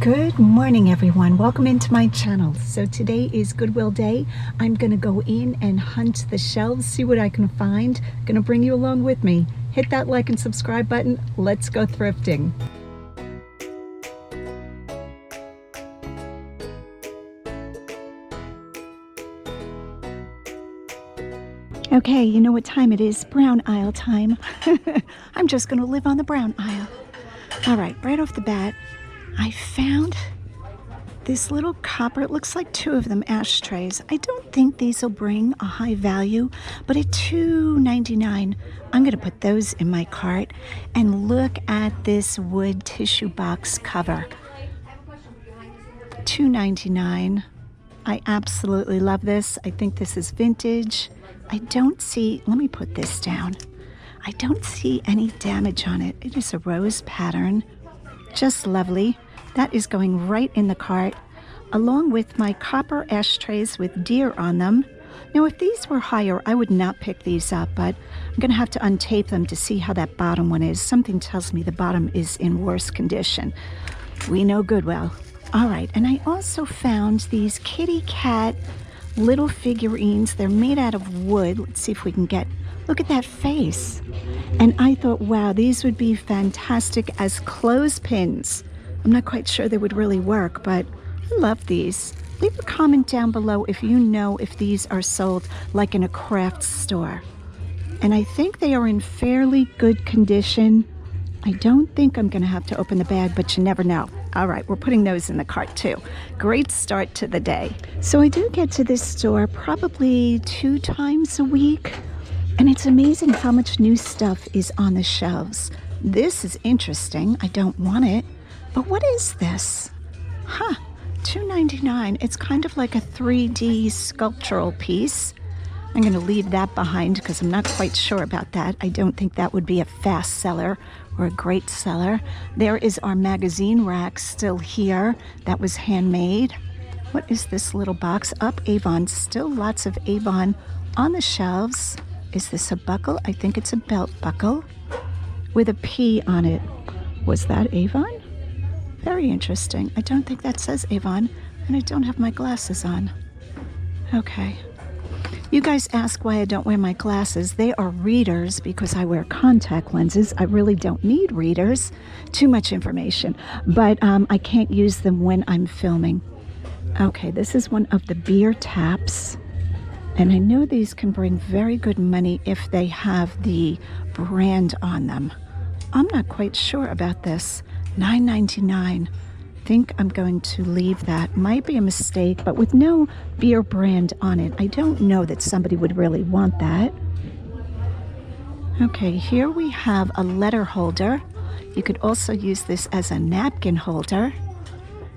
Good morning, everyone. Welcome into my channel. So today is Goodwill Day. I'm gonna go in and hunt the shelves, see what I can find. Gonna bring you along with me. Hit that like and subscribe button. Let's go thrifting. Okay, you know what time it is? Brown aisle time. I'm just gonna live on the brown aisle. All right, right off the bat, I found this little copper, it looks like two of them, ashtrays. I don't think these will bring a high value, but at $2.99, I'm gonna put those in my cart. And look at this wood tissue box cover. $2.99. I absolutely love this. I think this is vintage. I don't see, let me put this down. I don't see any damage on it. It is a rose pattern. Just lovely. That is going right in the cart, along with my copper ashtrays with deer on them. Now, if these were higher, I would not pick these up, but I'm going to have to untape them to see how that bottom one is. Something tells me the bottom is in worse condition. We know Goodwill. All right, and I also found these kitty cat little figurines. They're made out of wood. Let's see if we can get, look at that face. And I thought, wow, these would be fantastic as clothespins. I'm not quite sure they would really work, but I love these. Leave a comment down below if you know if these are sold like in a craft store. And I think they are in fairly good condition. I don't think I'm going to have to open the bag, but you never know. All right, we're putting those in the cart too. Great start to the day. So I do get to this store probably 2 times a week, and it's amazing how much new stuff is on the shelves. This is interesting. I don't want it. But what is this? Huh, $2.99. It's kind of like a 3D sculptural piece. I'm going to leave that behind because I'm not quite sure about that. I don't think that would be a fast seller or a great seller. There is our magazine rack still here. That was handmade. What is this little box? Up Avon. Still lots of Avon on the shelves. Is this a buckle? I think it's a belt buckle with a P on it. Was that Avon? Very interesting. I don't think that says Avon, and I don't have my glasses on. Okay. You guys ask why I don't wear my glasses. They are readers because I wear contact lenses. I really don't need readers. Too much information. But I can't use them when I'm filming. Okay, this is one of the beer taps. And I know these can bring very good money if they have the brand on them. I'm not quite sure about this. $9.99. I think I'm going to leave that. Might be a mistake, but with no beer brand on it, I don't know that somebody would really want that. Okay, here we have a letter holder. You could also use this as a napkin holder,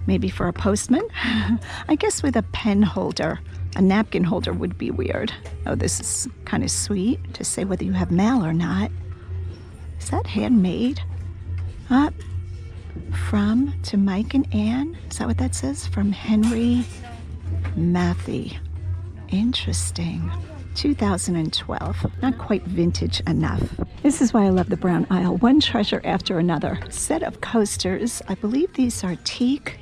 maybe for a postman. I guess with a pen holder, a napkin holder would be weird. Oh, this is kind of sweet to say whether you have mail or not. Is that handmade? From to Mike and Ann. Is that what that says? From Henry Matthew. Interesting. 2012. Not quite vintage enough. This is why I love the brown aisle. One treasure after another. Set of coasters. I believe these are teak.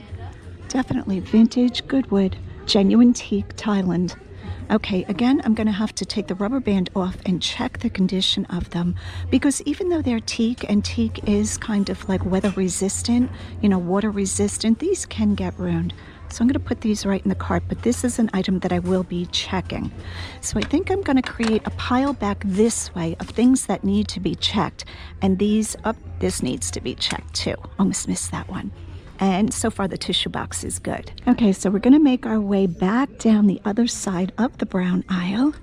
Definitely vintage, good wood. Genuine teak, Thailand. Okay, again, I'm going to have to take the rubber band off and check the condition of them, because even though they're teak, and teak is kind of like weather resistant, you know, water resistant, these can get ruined. So I'm going to put these right in the cart, but this is an item that I will be checking. So I think I'm going to create a pile back this way of things that need to be checked. And these, this needs to be checked too. Almost missed that one. And so far the tissue box is good. Okay, so we're going to make our way back down the other side of the brown aisle.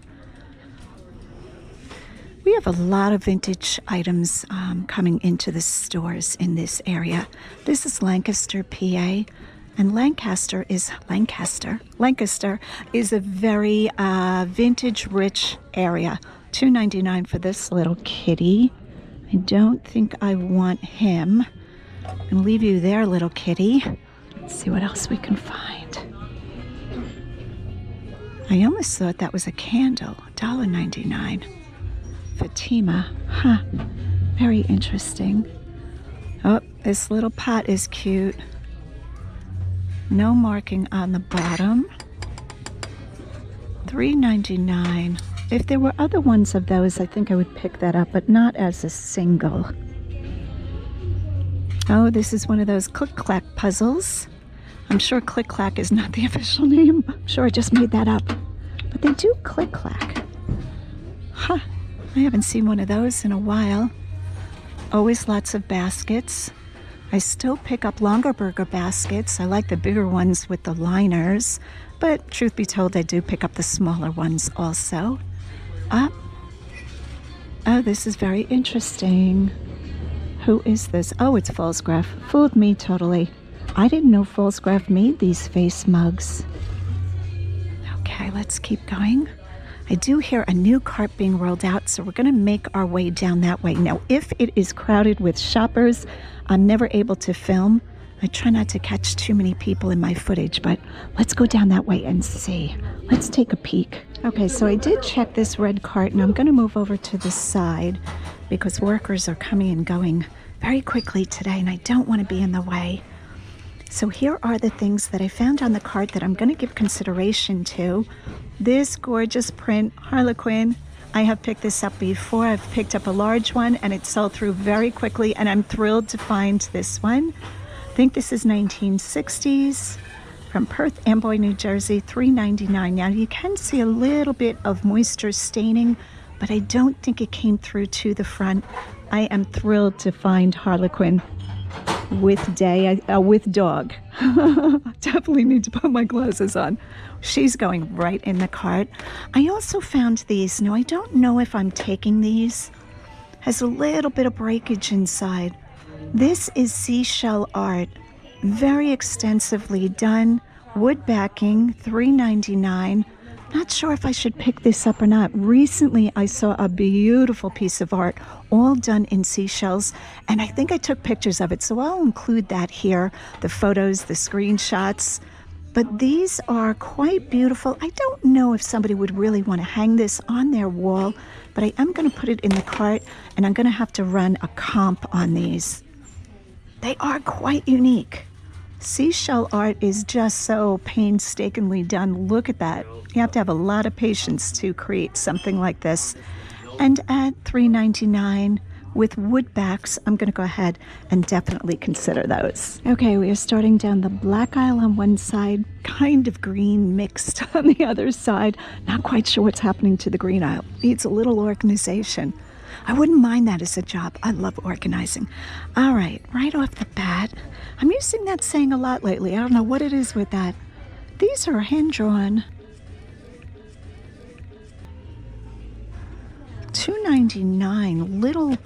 We have a lot of vintage items coming into the stores in this area. This is Lancaster, PA. And Lancaster is a very vintage rich area. $2.99 for this little kitty. I don't think I want him. And leave you there, little kitty. Let's see what else we can find. I almost thought that was a candle. $1.99. Fatima. Huh. Very interesting. Oh, this little pot is cute. No marking on the bottom. $3.99. If there were other ones of those, I think I would pick that up, but not as a single. Oh, this is one of those click-clack puzzles. I'm sure click-clack is not the official name. I'm sure I just made that up. But they do click-clack. Huh. I haven't seen one of those in a while. Always lots of baskets. I still pick up longer burger baskets. I like the bigger ones with the liners. But truth be told, I do pick up the smaller ones also. Oh, this is very interesting. Who is this? Oh, it's Falsgraf. Fooled me totally. I didn't know Falsgraf made these face mugs. Okay, let's keep going. I do hear a new cart being rolled out, so we're going to make our way down that way. Now, if it is crowded with shoppers, I'm never able to film. I try not to catch too many people in my footage, but let's go down that way and see. Let's take a peek. Okay, so I did check this red cart, and I'm going to move over to the side because workers are coming and going very quickly today, and I don't want to be in the way. So here are the things that I found on the cart that I'm going to give consideration to. This gorgeous print Harlequin. I have picked this up before. I've picked up a large one, and it sold through very quickly, and I'm thrilled to find this one. I think this is 1960s from Perth Amboy, New Jersey, $3.99. Now you can see a little bit of moisture staining, but I don't think it came through to the front. I am thrilled to find Harlequin with dog. Definitely need to put my glasses on. She's going right in the cart. I also found these. Now I don't know if I'm taking these. Has a little bit of breakage inside. This is seashell art, very extensively done, wood backing, $3.99. Not sure if I should pick this up or not. Recently, I saw a beautiful piece of art, all done in seashells, and I think I took pictures of it, so I'll include that here, the photos, the screenshots. But these are quite beautiful. I don't know if somebody would really want to hang this on their wall, but I am going to put it in the cart, and I'm going to have to run a comp on these. They are quite unique. Seashell art is just so painstakingly done. Look at that. You have to have a lot of patience to create something like this. And at $3.99 with wood backs, I'm going to go ahead and definitely consider those. Okay, we are starting down the black aisle on one side, kind of green mixed on the other side. Not quite sure what's happening to the green aisle. Needs a little organization. I wouldn't mind that as a job. I love organizing. All right off the bat, I'm using that saying a lot lately. I don't know what it is with that. These are hand-drawn. $2.99. Little,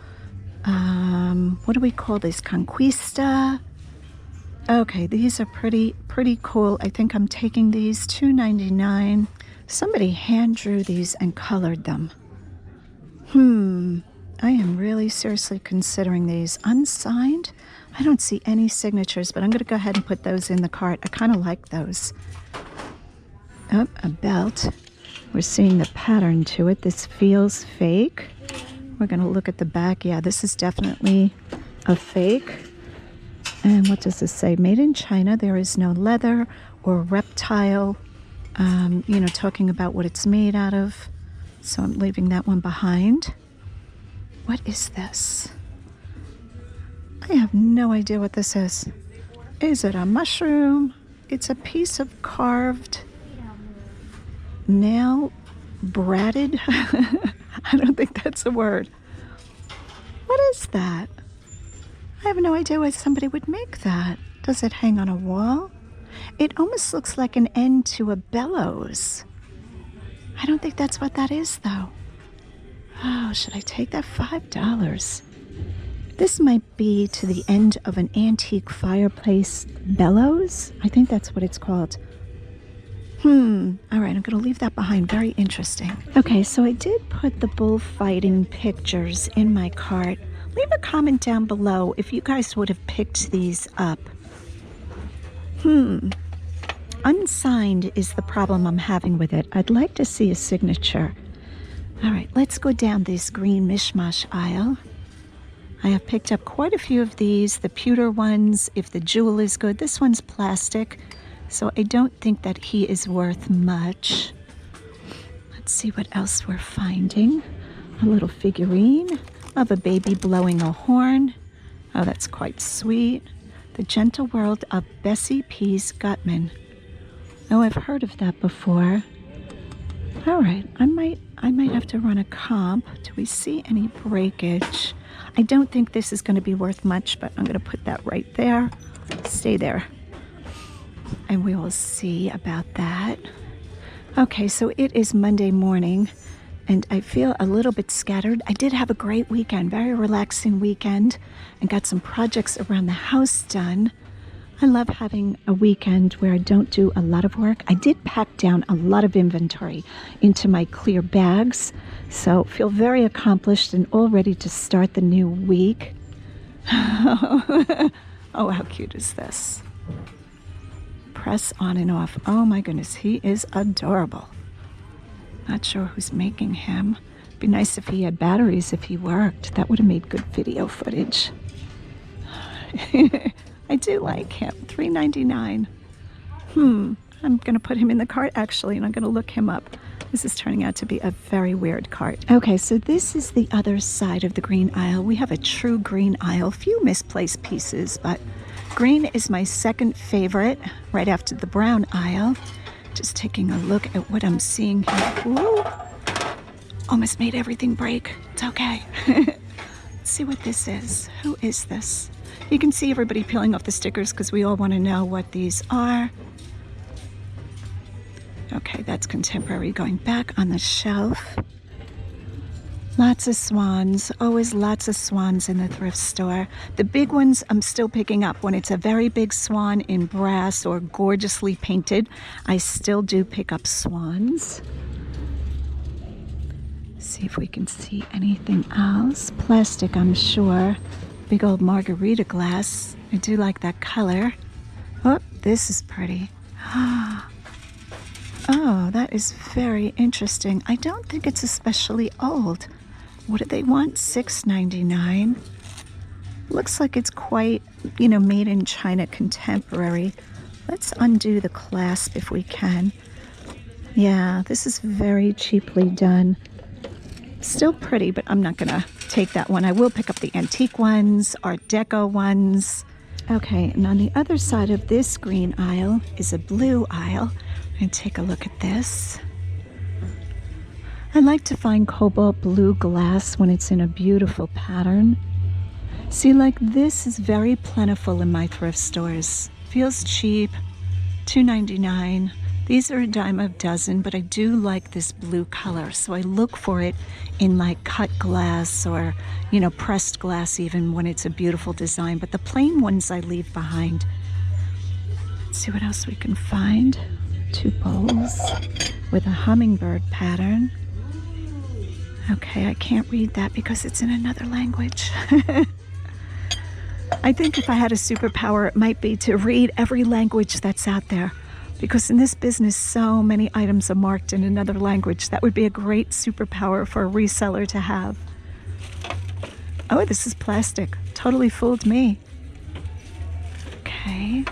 what do we call this? Conquista. Okay, these are pretty cool. I think I'm taking these. $2.99. Somebody hand drew these and colored them. I am really seriously considering these. Unsigned? I don't see any signatures, but I'm going to go ahead and put those in the cart. I kind of like those. Oh, a belt. We're seeing the pattern to it. This feels fake. We're going to look at the back. Yeah, this is definitely a fake. And what does this say? Made in China. There is no leather or reptile, talking about what it's made out of. So I'm leaving that one behind. What is this? I have no idea what this is. Is it a mushroom? It's a piece of carved nail braided. I don't think that's a word. What is that? I have no idea why somebody would make that. Does it hang on a wall? It almost looks like an end to a bellows. I don't think that's what that is, though. Oh, should I take that? $5. This might be to the end of an antique fireplace bellows. I think that's what it's called. All right, I'm going to leave that behind. Very interesting. Okay, so I did put the bullfighting pictures in my cart. Leave a comment down below if you guys would have picked these up. Unsigned is the problem I'm having with it. I'd like to see a signature. All right, let's go down this green mishmash aisle. I have picked up quite a few of these, the pewter ones, if the jewel is good. This one's plastic. So I don't think that he is worth much. Let's see what else we're finding. A little figurine of a baby blowing a horn. Oh, that's quite sweet. The Gentle World of Bessie Pease Gutman. Oh, I've heard of that before. All right, I might have to run a comp. Do we see any breakage? I don't think this is going to be worth much, but I'm going to put that right there. Stay there. And we will see about that. Okay, so it is Monday morning, and I feel a little bit scattered. I did have a great weekend, very relaxing weekend, and got some projects around the house done. I love having a weekend where I don't do a lot of work. I did pack down a lot of inventory into my clear bags, so feel very accomplished and all ready to start the new week. Oh, how cute is this? Press on and off. Oh my goodness, he is adorable. Not sure who's making him. Be nice if he had batteries if he worked. That would have made good video footage. I do like him. $3.99. I'm going to put him in the cart actually, and I'm going to look him up. This is turning out to be a very weird cart. Okay, so this is the other side of the green aisle. We have a true green aisle. Few misplaced pieces, but green is my second favorite, right after the brown aisle. Just taking a look at what I'm seeing here. Ooh, almost made everything break. It's okay. Let's see what this is. Who is this? You can see everybody peeling off the stickers because we all want to know what these are. Okay, that's contemporary. Going back on the shelf. Lots of swans, always lots of swans in the thrift store. The big ones I'm still picking up. When it's a very big swan in brass or gorgeously painted, I still do pick up swans. See if we can see anything else. Plastic, I'm sure. Big old margarita glass. I do like that color. Oh, this is pretty. Oh, that is very interesting. I don't think it's especially old. What do they want? $6.99. Looks like it's quite, made in China, contemporary. Let's undo the clasp if we can. Yeah, this is very cheaply done. Still pretty, but I'm not gonna take that one. I will pick up the antique ones, Art Deco ones. Okay, and on the other side of this green aisle is a blue aisle. And take a look at this. I like to find cobalt blue glass when it's in a beautiful pattern. See, like this is very plentiful in my thrift stores. Feels cheap, $2.99. These are a dime a dozen, but I do like this blue color, so I look for it in like cut glass or, pressed glass even when it's a beautiful design, but the plain ones I leave behind. Let's see what else we can find. 2 bowls with a hummingbird pattern. Okay, I can't read that because it's in another language. I think if I had a superpower, it might be to read every language that's out there. Because in this business, so many items are marked in another language. That would be a great superpower for a reseller to have. Oh, this is plastic. Totally fooled me. Okay,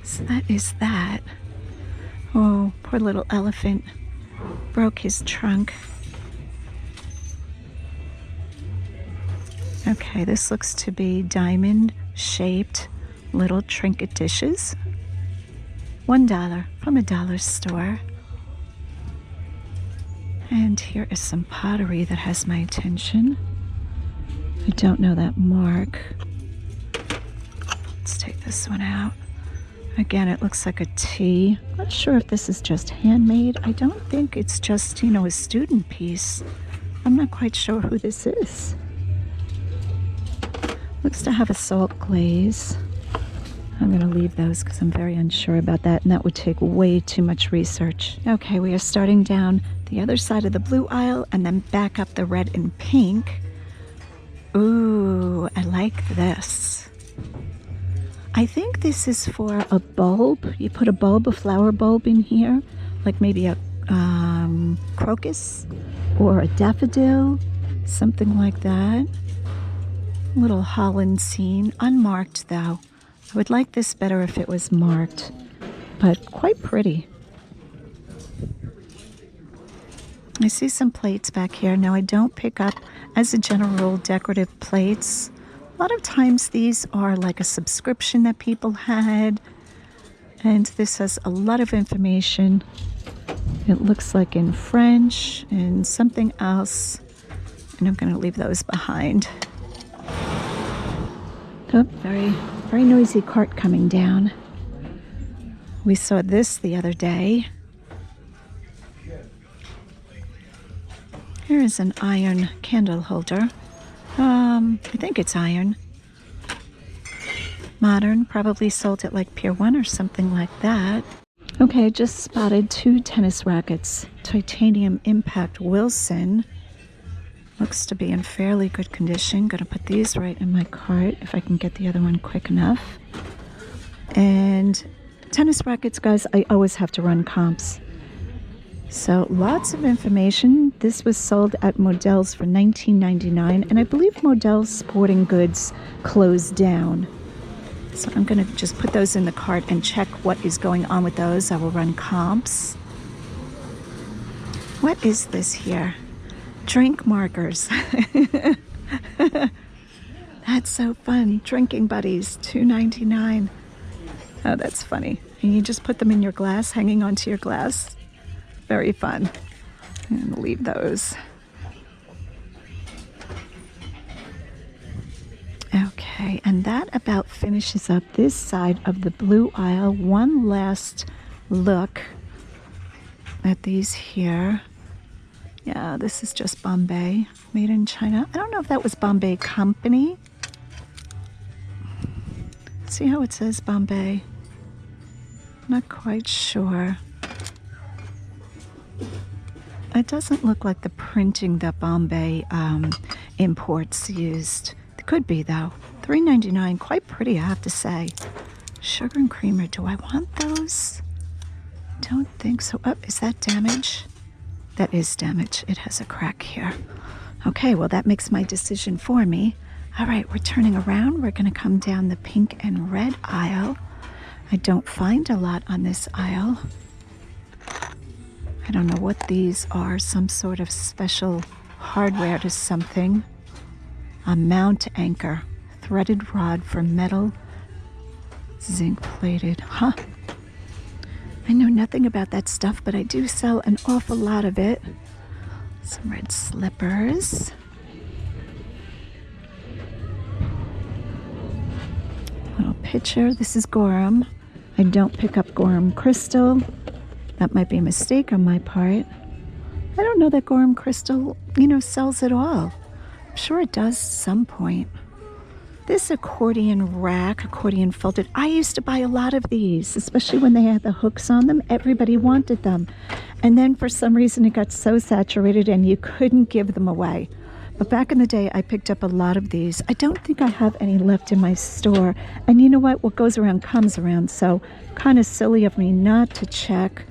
so that is that. Oh, poor little elephant. Broke his trunk. Okay, this looks to be diamond-shaped little trinket dishes. $1 from a dollar store. And here is some pottery that has my attention. I don't know that mark. Let's take this one out. Again, it looks like a tea. Not sure if this is just handmade. I don't think it's just, a student piece. I'm not quite sure who this is. Looks to have a salt glaze. I'm going to leave those because I'm very unsure about that, and that would take way too much research. Okay, we are starting down the other side of the blue aisle and then back up the red and pink. Ooh, I like this. I think this is for a bulb. You put a flower bulb in here, like maybe a crocus or a daffodil, something like that. Little Holland scene, unmarked though. I would like this better if it was marked. but quite pretty. I see some plates back here. Now, I don't pick up, as a general rule, decorative plates. A lot of times these are like a subscription that people had, and this has a lot of information. It looks like in French and something else, and I'm going to leave those behind. Oh, very noisy cart coming down. We saw this the other day. Here is an iron candle holder. I think it's iron. Modern, probably sold at like Pier 1 or something like that. Okay, just spotted 2 tennis rackets. Titanium Impact Wilson. Looks to be in fairly good condition. Gonna put these right in my cart if I can get the other one quick enough. And tennis rackets, guys, I always have to run comps. So lots of information. This was sold at Modell's for $19.99, and I believe Modell's Sporting Goods closed down. So I'm going to just put those in the cart and check what is going on with those. I will run comps. What is this here? Drink markers. That's so fun. Drinking buddies, $2.99. Oh, that's funny. And you just put them in your glass, hanging onto your glass. Very fun. And leave those. Okay, and that about finishes up this side of the blue aisle. One last look at these here. Yeah, this is just Bombay, made in China. I don't know if that was Bombay Company. See how it says Bombay? Not quite sure. It doesn't look like the printing that Bombay imports used. It could be, though. $3.99, quite pretty, I have to say. Sugar and creamer, do I want those? Don't think so. Oh, is that damage? That is damage. It has a crack here. Okay, well, that makes my decision for me. All right, we're turning around. We're going to come down the pink and red aisle. I don't find a lot on this aisle. I don't know what these are. Some sort of special hardware to something. A mount anchor. Threaded rod for metal. Zinc plated. Huh. I know nothing about that stuff, but I do sell an awful lot of it. Some red slippers. Little pitcher. This is Gorham. I don't pick up Gorham Crystal. That might be a mistake on my part. I don't know that Gorham Crystal, sells it all. I'm sure it does some point. This accordion rack, accordion folded. I used to buy a lot of these, especially when they had the hooks on them. Everybody wanted them. And then for some reason it got so saturated and you couldn't give them away. But back in the day, I picked up a lot of these. I don't think I have any left in my store. And you know what? What goes around comes around. So kind of silly of me not to check.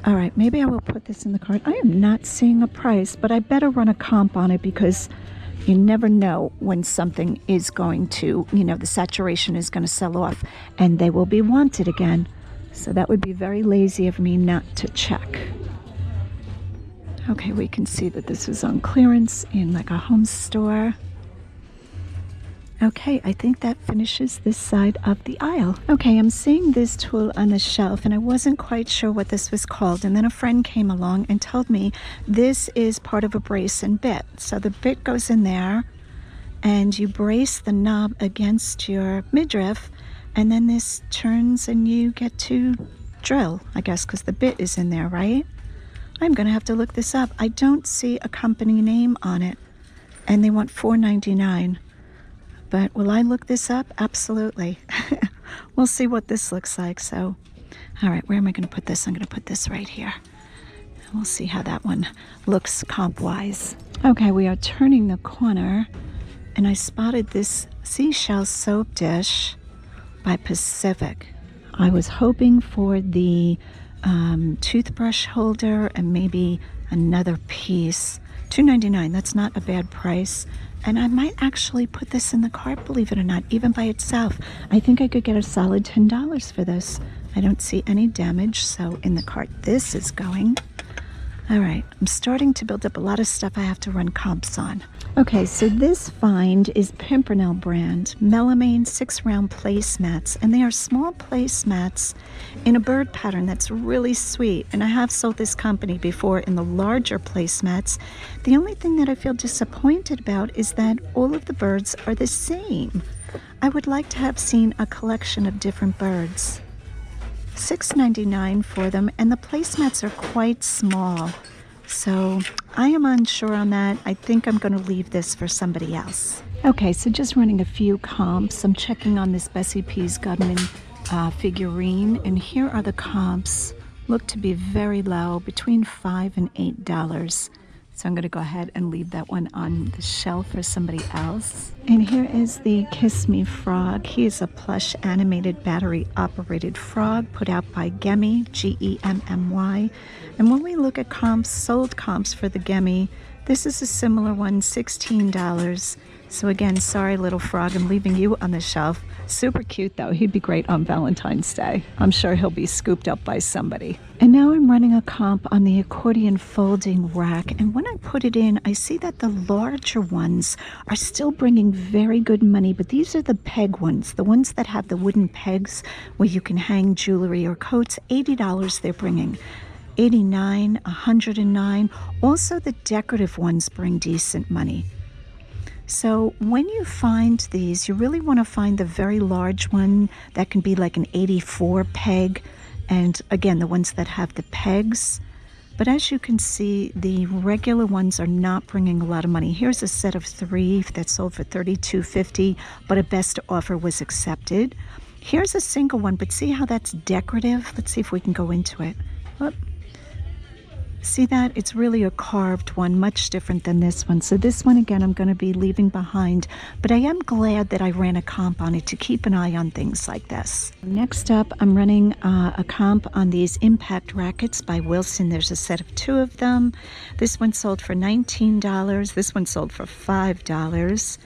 All right, maybe I will put this in the cart. I am not seeing a price, but I better run a comp on it because you never know when something is going to, the saturation is going to sell off and they will be wanted again. So that would be very lazy of me not to check. Okay, we can see that this was on clearance in like a home store. Okay, I think that finishes this side of the aisle. Okay, I'm seeing this tool on the shelf and I wasn't quite sure what this was called. And then a friend came along and told me this is part of a brace and bit. So the bit goes in there and you brace the knob against your midriff and then this turns and you get to drill, I guess, because the bit is in there, right? I'm going to have to look this up. I don't see a company name on it and they want $4.99. But will I look this up? Absolutely. We'll see what this looks like. So, all right, where am I going to put this? I'm going to put this right here. And we'll see how that one looks comp-wise. Okay, we are turning the corner, and I spotted this seashell soap dish by Pacific. I was hoping for the toothbrush holder and maybe another piece. $2.99, that's not a bad price. And I might actually put this in the cart, believe it or not, even by itself. I think I could get a solid $10 for this. I don't see any damage, so in the cart this is going. All right, I'm starting to build up a lot of stuff I have to run comps on. Okay, so this find is Pimpernel brand, melamine 6-round placemats, and they are small placemats in a bird pattern that's really sweet. And I have sold this company before in the larger placemats. The only thing that I feel disappointed about is that all of the birds are the same. I would like to have seen a collection of different birds. $6.99 for them, and the placemats are quite small. So I am unsure on that. I think I'm going to leave this for somebody else. Okay, so just running a few comps. I'm checking on this Bessie Pease Goodman figurine, and here are the comps. Look to be very low, between $5 and $8. So I'm going to go ahead and leave that one on the shelf for somebody else. And here is the Kiss Me Frog. He is a plush animated battery operated frog put out by Gemmy, Gemmy. And when we look at comps, sold comps for the Gemmy, this is a similar one, $16. So again, sorry little frog, I'm leaving you on the shelf. Super cute though, he'd be great on Valentine's Day. I'm sure he'll be scooped up by somebody. And now I'm running a comp on the accordion folding rack, and when I put it in, I see that the larger ones are still bringing very good money, but these are the peg ones, the ones that have the wooden pegs where you can hang jewelry or coats. $80 they're bringing. $89, $109. Also the decorative ones bring decent money. So when you find these, you really want to find the very large one that can be like an 84 peg, and again the ones that have the pegs. But as you can see, the regular ones are not bringing a lot of money. Here's a set of 3 that sold for $32.50, but a best offer was accepted. Here's a single one, but see how that's decorative? Let's see if we can go into it. Whoop. See that? It's really a carved one, much different than this one. So this one, again, I'm going to be leaving behind, but I am glad that I ran a comp on it to keep an eye on things like this. Next up, I'm running a comp on these impact rackets by Wilson. There's a set of 2 of them. This one sold for $19. This one sold for $5.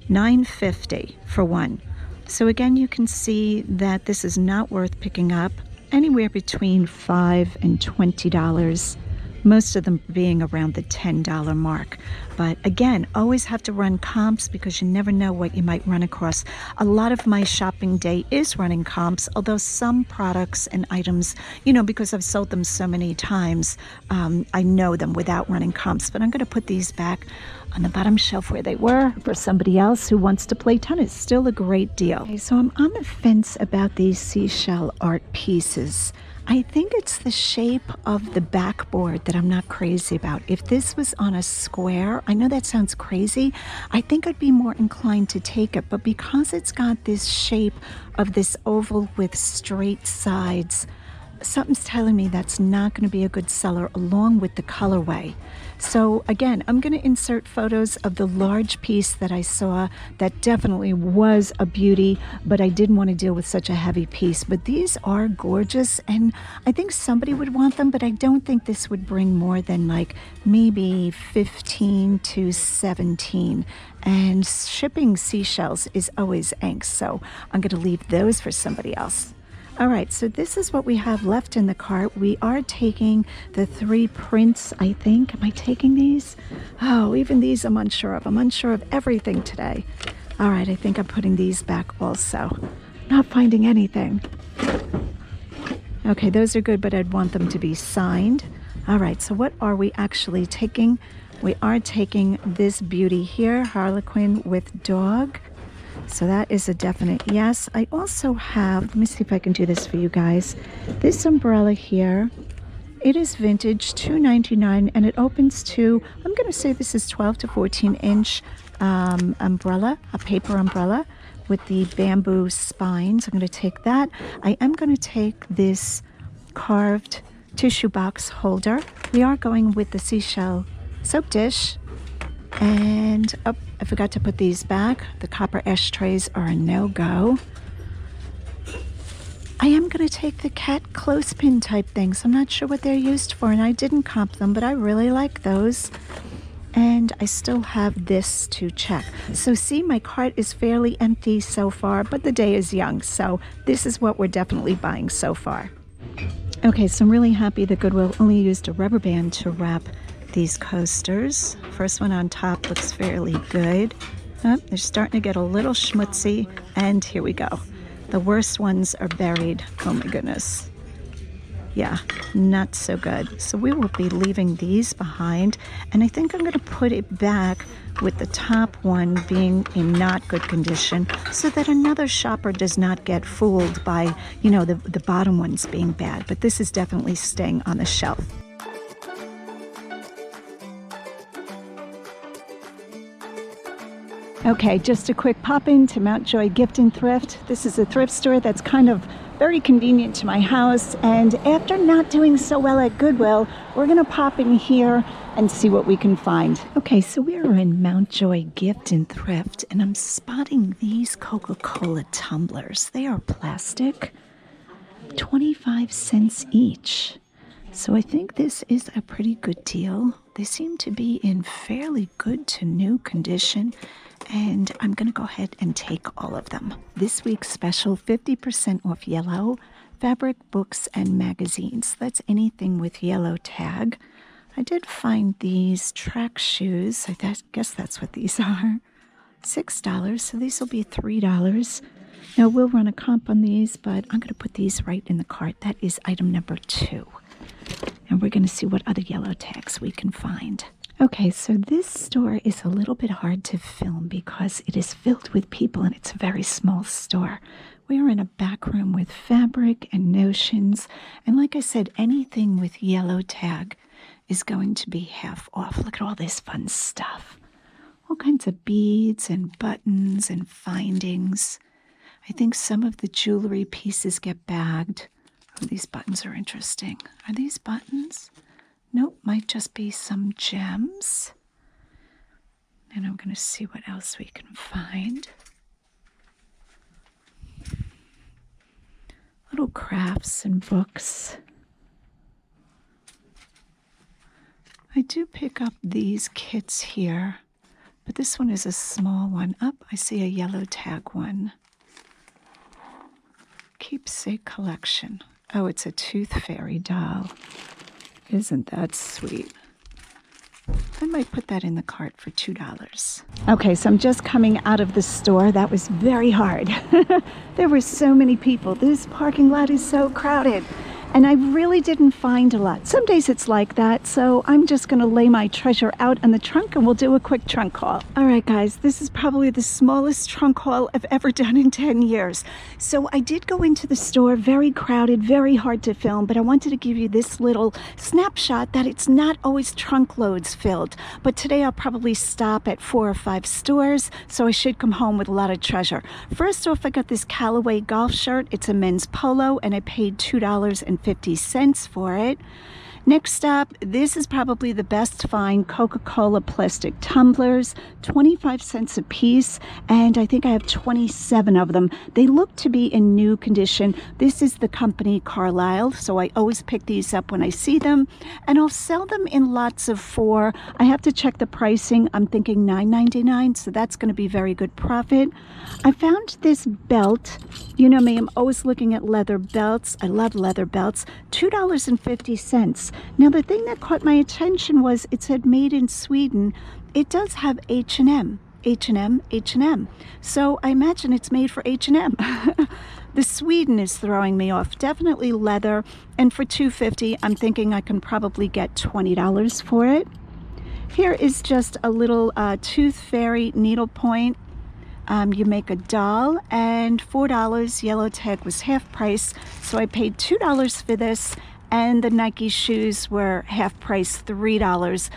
$9.50 for one. So again, you can see that this is not worth picking up. Anywhere between $5 and $20. Most of them being around the $10 mark. But again, always have to run comps because you never know what you might run across. A lot of my shopping day is running comps, although some products and items, you know, because I've sold them so many times, I know them without running comps. But I'm going to put these back on the bottom shelf where they were for somebody else who wants to play tennis. Still a great deal. Okay, so I'm on the fence about these seashell art pieces. I think it's the shape of the backboard that I'm not crazy about. If this was on a square, I know that sounds crazy, I think I'd be more inclined to take it, but because it's got this shape of this oval with straight sides, something's telling me that's not going to be a good seller along with the colorway. So again, I'm going to insert photos of the large piece that I saw that definitely was a beauty, but I didn't want to deal with such a heavy piece. But these are gorgeous, and I think somebody would want them, but I don't think this would bring more than like maybe 15 to 17. And shipping seashells is always angst, so I'm going to leave those for somebody else. All right, so this is what we have left in the cart. We are taking the 3 prints, I think. Am I taking these? Oh, even these I'm unsure of. I'm unsure of everything today. All right, I think I'm putting these back also. Not finding anything. Okay, those are good, but I'd want them to be signed. All right, so what are we actually taking? We are taking this beauty here, Harlequin with dog. So that is a definite yes. I also have, let me see if I can do this for you guys. This umbrella here, it is vintage, $2.99, and it opens to, I'm going to say this is 12 to 14 inch umbrella, a paper umbrella with the bamboo spines. I'm going to take that. I am going to take this carved tissue box holder. We are going with the seashell soap dish. And oh, I forgot to put these back. The copper ashtrays are a no-go. I am going to take the cat clothespin type things. I'm not sure what they're used for, and I didn't comp them, but I really like those. And I still have this to check. So see, my cart is fairly empty so far, but the day is young. So this is what we're definitely buying so far. Okay, so I'm really happy that Goodwill only used a rubber band to wrap these coasters. First one on top looks fairly good. Oh, they're starting to get a little schmutzy. And here we go. The worst ones are buried. Oh my goodness. Yeah, not so good. So we will be leaving these behind, and I think I'm going to put it back with the top one being in not good condition so that another shopper does not get fooled by, you know, the bottom ones being bad. But this is definitely staying on the shelf. Okay, just a quick pop in to Mountjoy Gift and Thrift. This is a thrift store that's kind of very convenient to my house, and after not doing so well at Goodwill, we're gonna pop in here and see what we can find. Okay, so we are in Mountjoy Gift and Thrift, and I'm spotting these Coca-Cola tumblers. They are plastic, 25 cents each. So I think this is a pretty good deal. They seem to be in fairly good to new condition, and I'm going to go ahead and take all of them. This week's special, 50% off yellow, fabric, books, and magazines. That's anything with yellow tag. I did find these track shoes. I guess that's what these are. $6, so these will be $3. Now, we'll run a comp on these, but I'm going to put these right in the cart. That is item number 2. And we're going to see what other yellow tags we can find. Okay, so this store is a little bit hard to film because it is filled with people and it's a very small store. We are in a back room with fabric and notions. And like I said, anything with yellow tag is going to be half off. Look at all this fun stuff. All kinds of beads and buttons and findings. I think some of the jewelry pieces get bagged. Oh, these buttons are interesting. Are these buttons? Nope, might just be some gems. And I'm going to see what else we can find. Little crafts and books. I do pick up these kits here, but this one is a small one. Up, I see a yellow tag one. Keepsake collection. Oh, it's a tooth fairy doll. Isn't that sweet? I might put that in the cart for $2. Okay, so I'm just coming out of the store. That was very hard. There were so many people. This parking lot is so crowded. And I really didn't find a lot. Some days it's like that, so I'm just going to lay my treasure out in the trunk and we'll do a quick trunk haul. All right, guys, this is probably the smallest trunk haul I've ever done in 10 years. So I did go into the store, very crowded, very hard to film, but I wanted to give you this little snapshot that it's not always trunk loads filled. But today I'll probably stop at 4 or 5 stores, so I should come home with a lot of treasure. First off, I got this Callaway golf shirt. It's a men's polo, and I paid $2.50 for it. Next up, this is probably the best find, Coca-Cola plastic tumblers, 25 cents a piece, and I think I have 27 of them. They look to be in new condition. This is the company Carlisle, so I always pick these up when I see them, and I'll sell them in lots of 4. I have to check the pricing. I'm thinking $9.99, so that's going to be very good profit. I found this belt. You know me, I'm always looking at leather belts. I love leather belts. $2.50. Now, the thing that caught my attention was it said made in Sweden. It does have H&M. So I imagine it's made for H&M. The Sweden is throwing me off. Definitely leather. And for $2.50, I'm thinking I can probably get $20 for it. Here is just a little tooth fairy needlepoint. You make a doll, and $4. Yellow tag was half price, so I paid $2 for this, and the Nike shoes were half price, $3.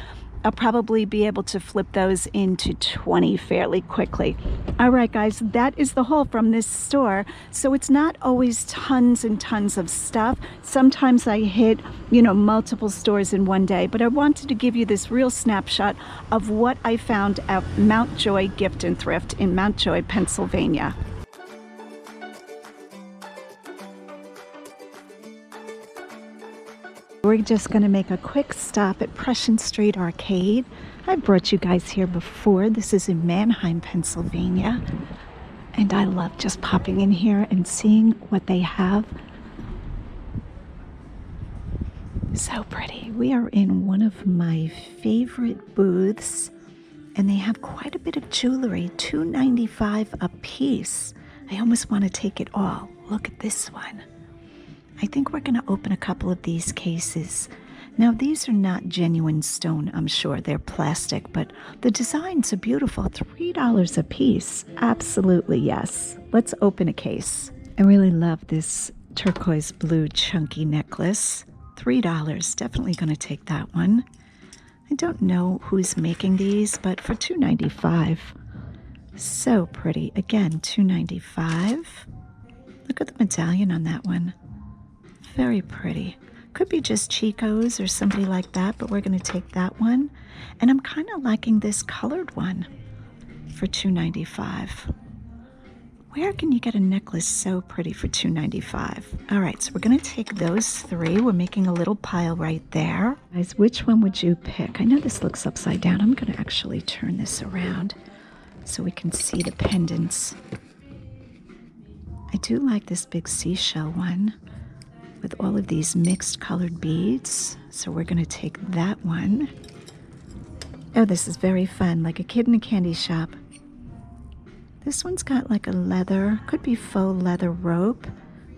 I'll probably be able to flip those into 20 fairly quickly. All right, guys, that is the haul from this store. So it's not always tons and tons of stuff. Sometimes I hit, multiple stores in one day, but I wanted to give you this real snapshot of what I found at Mountjoy Gift and Thrift in Mountjoy, Pennsylvania. We're just going to make a quick stop at Prussian Street Arcade. I brought you guys here before. This is in Mannheim, Pennsylvania. And I love just popping in here and seeing what they have. So pretty. We are in one of my favorite booths, and they have quite a bit of jewelry, $2.95 a piece. I almost want to take it all. Look at this one. I think we're going to open a couple of these cases. Now, these are not genuine stone, I'm sure. They're plastic, but the designs are beautiful. $3 a piece. Absolutely, yes. Let's open a case. I really love this turquoise blue chunky necklace. $3. Definitely going to take that one. I don't know who's making these, but for $2.95. So pretty. Again, $2.95. Look at the medallion on that one. Very pretty. Could be just Chico's or somebody like that, but we're going to take that one. And I'm kind of liking this colored one for $2.95. Where can you get a necklace so pretty for $2.95? All right, so we're going to take those three. We're making a little pile right there. Guys, which one would you pick? I know this looks upside down. I'm going to actually turn this around so we can see the pendants. I do like this big seashell one with all of these mixed colored beads. So we're going to take that one. Oh, this is very fun, like a kid in a candy shop. This one's got like a leather, could be faux leather rope,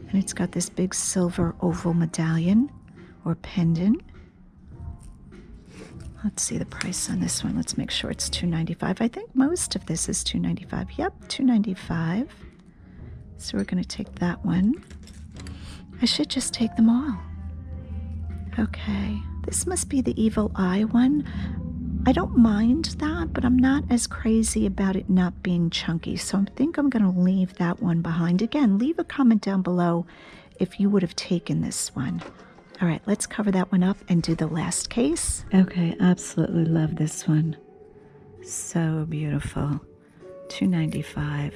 and it's got this big silver oval medallion or pendant. Let's see the price on this one. Let's make sure it's $2.95. I think most of this is $2.95. Yep, $2.95. So we're going to take that one. I should just take them all. Okay, this must be the evil eye one. I don't mind that, but I'm not as crazy about it not being chunky, so I think I'm going to leave that one behind. Again, leave a comment down below if you would have taken this one. All right, let's cover that one up and do the last case. Okay, absolutely love this one. So beautiful. $2.95.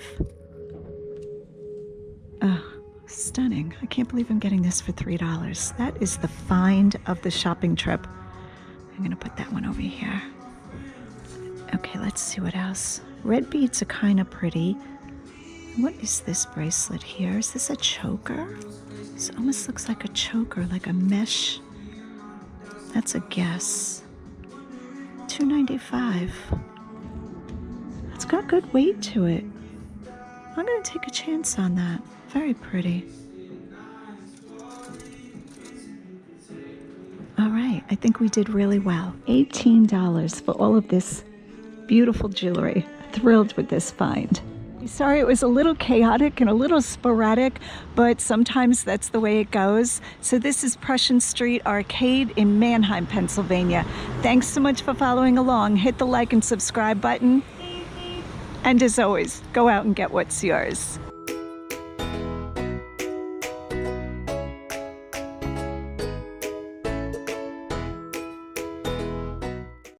Oh, stunning. I can't believe I'm getting this for $3. That is the find of the shopping trip. I'm going to put that one over here. Okay, let's see what else. Red beads are kind of pretty. What is this bracelet here? Is this a choker? This almost looks like a choker, like a mesh. That's a guess. $2.95. It's got good weight to it. I'm going to take a chance on that. Very pretty. All right, I think we did really well. $18 for all of this beautiful jewelry. Thrilled with this find. Sorry it was a little chaotic and a little sporadic, but sometimes that's the way it goes. So this is Prussian Street Arcade in Mannheim, Pennsylvania. Thanks so much for following along. Hit the like and subscribe button. And as always, go out and get what's yours.